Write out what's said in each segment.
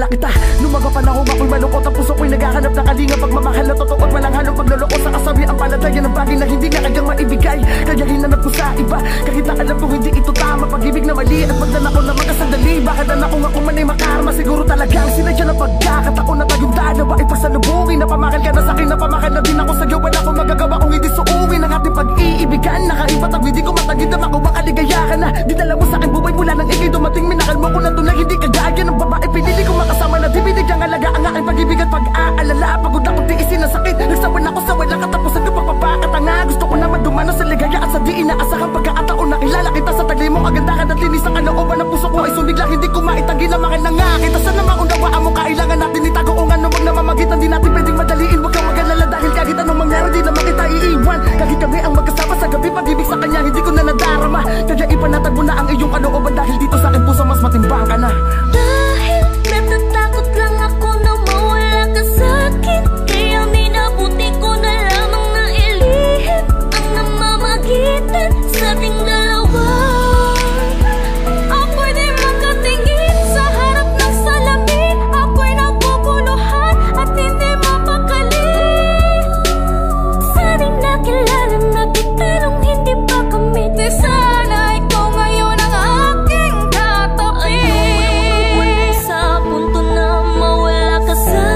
kita. Nung mga panahon ako'y malungkot, ang puso ko'y naghahanap ng kalinga, pagmamahal na totoo at walang halong pagloloko. Sa kasabi ang palataya ng bagay na hindi na kayang maibigay, kaya hinanap ko sa iba, kahit na alam kong hindi ito tama. Pag-ibig na mali at magdanako na magkasandali, baka na kung ako man ay makarma. Siguro talagang sinadya ng pagkakataon na tayong dalawa ay pagsalubungin. Napamakal ka na sa'kin, napamakal na din ako sa'yo. Wala akong magagawa kung hindi suungin ang ating pag-iibigan. Nakaibat ang hindi ko matagid na makuha kaligaya ka na. Dinala mo sa'kin buhay mula nang ikay dumating. Minakal mo ko na tunay, hindi kagaya ng babae. Pinili ko makasama na di binigyang alaga ang aking pag-ibig at pag-aalala. Pagod akong tiisin ang sakit, nagsawan ako sa walang katapusan ng pagpapakatanga. Gusto ko naman dumano sa ligaya at sa di inaasahang pagkakataon. Nakilala kita sa tagli mong kagandahan at linis ang kalooban ng puso ko ay sumiglang. Hindi ko maitagi na makil na nga kita. Sana maunawaan mo kailangan natin itago o ano wag na mamagitan. Di natin pwedeng madaliin, wag kang mag-alala dahil kahit anong mangyari di naman kita iiwan. Kahit kami ang magkasama sa gabi, pag-ibig sa kanya hindi ko na nadarama. Kaya ipanatag mo na ang iyong kalooban dahil dito sa aking puso mas matimbang ka na. Dahil natatakot lang ako na mawala ka sa'kin, kaya minabuti ko na lamang na ilihim ang namamagitan sa ating dalawa. Ako'y di makatingin sa harap ng salamin, ako'y naguguluhan at hindi mapakali. Sana'y nakilala na kita nung hindi pa kami. Di sana ikaw ngayon ang aking katabi. Sa punto na mawala ka sa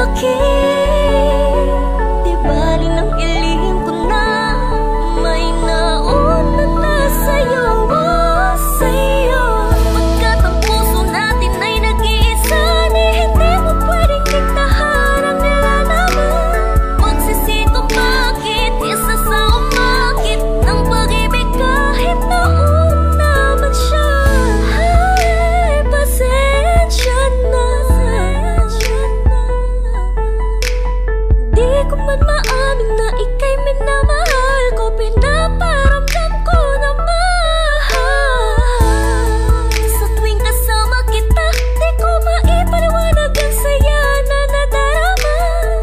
akin, di bali nang ilihim ko na may nauna na sa'yo, sa'yo. Pagkat ang puso natin ay nag-iisa, ni hindi mo pwedeng diktahan ang nilalaman. Magsisiko bakit isa sa umakit ng pag-ibig kahit nauna man siya. Ay, pasensya na. Di ko man maamin na ika'y minamahal ko, pinaparamdam ko na mahal. Sa tuwing kasama kita, di ko maipaliwanag ang saya na nadarama.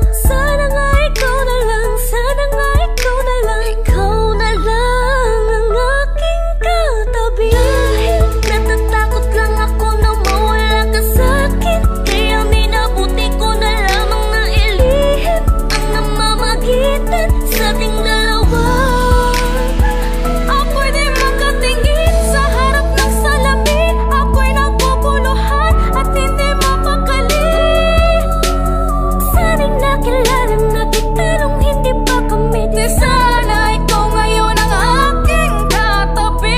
Sana nga ikaw na lang, sana nga ikaw na lang, ikaw na lang ang aking katabi. Dahil natatakot lang ako na mawala ka sa'kin, kaya minabuti ko na lamang na ilihim ang namamagitan sa ating dalawa. Ako'y di makatingin sa harap ng salamin, ako'y naguguluhan at hindi mapakali. Sana'y nakilala na kita nung hindi pa kami. Di sana ikaw ngayon ang aking katabi.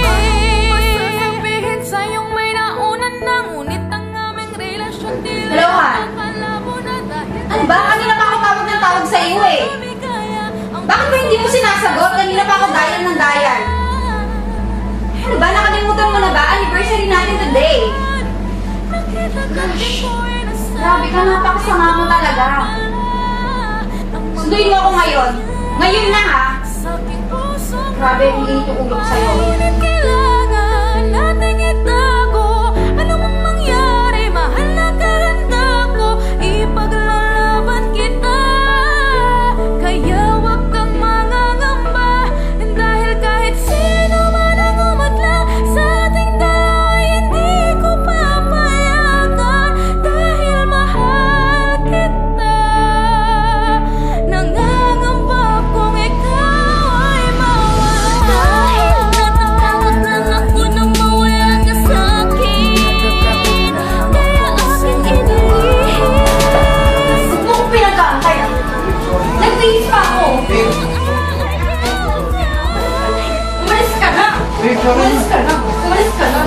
Masasabihin sa'yong may nauna na, ngunit ang aming relasyon di Hello, Han? nakalabo na dahil Ano ba? Kanina pa ako tawag ng tawag sa iyo eh. Bakit ba hindi mo sinasagot? Kanina pa ako dayan ng dayan. Ano ba? Nakalimutan mo na ba? Anniversary natin today. Gosh, grabe ka, napakasama mo talaga. Sunduin mo ako ngayon. Ngayon na ha. Grabe, hindi ito ulo ko sa'yo. Ngunit kailangan nating itago, ano mang mangyari, mahal na ganda ko, ipaglalaban kita. Kaya wag kang mangangamba, dahil kahit sino man ang umadla sa ating dalawa, hindi ko papayagan. Dahil mahal kita, nangangamba kung ikaw ay mawala. Dahil natatakot lang ako na mawala ka sa'kin, kaya aking inilihim. Huwag mo kong pinag-aantay ah. Nagtiis pa ako. Umalis ka na. Umalis ka na. Umalis ka na.